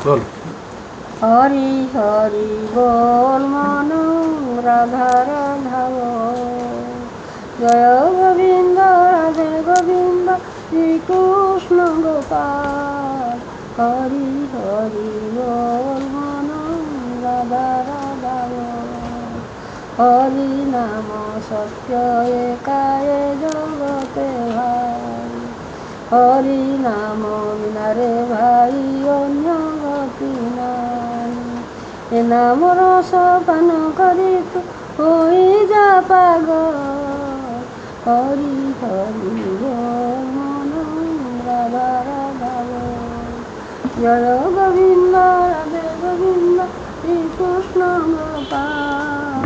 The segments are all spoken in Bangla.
বল। হরি হরি বল মন রাধা রাধা বল। জয় গোবিন্দ রাধে গোবিন্দ শ্রীকৃষ্ণ গোপাল। হরি হরি বল মন রাধা রাধা বল। হরি নাম সত্য একায়ে জগতে ভাই। হরি নাম বিনারে ভাই অন্য গতি নাই। এ নাম রস পান করি তু হই যা পাগল। হরি হরি বল মন রাধা রাধা বল। জয় গোবিন্দ রাধে গোবিন্দ শ্রীকৃষ্ণ গোপাল।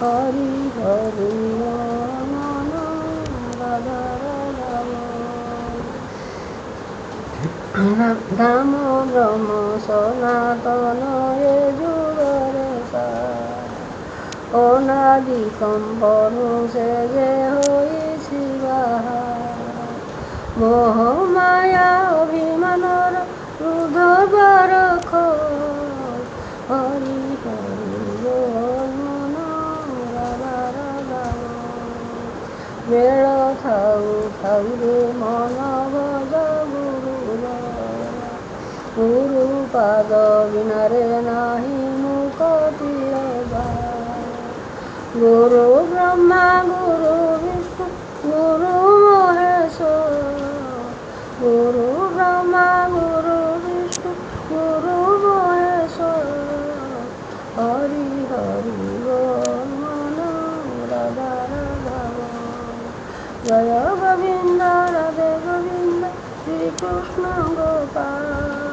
হরি হরি বল মন রাধা রাধা বল। ধাম ব্রহ্ম সনাতন এ যুগরে সার। অনাদি সম্পন্ন সে যে হয়েছি বাহার। মোহ মায়া অভিমানর ক্রোধ বরখ। হরি হরি বল মন রাধা রাধা বল। বেଳ ଥାଉ ଥାଉ ରେ ମନ ଭଜ ଗୁରୁର। ଗୁରୁ ପାଦ ବିନାରେ ନାହିଁ ମୁକତିର ଦ୍ୱାର। ଗୁରୁ ବ୍ରହ୍ମା ଗୁରୁ ବିଷ୍ଣୁ ଗୁରୁ ମହେଶ୍ୱର। ଗୁରୁ ବ୍ରହ୍ମା ଗୁରୁ ବିଷ୍ଣୁ ଗୁରୁ ମହେଶ୍ୱର। ହରି ହରି ବଲ ମନ ରାধା ରାଧା ବଲ। জয় গোবিন্দ রাধে গোবিন্দ শ্রীকৃষ্ণ গোপাল।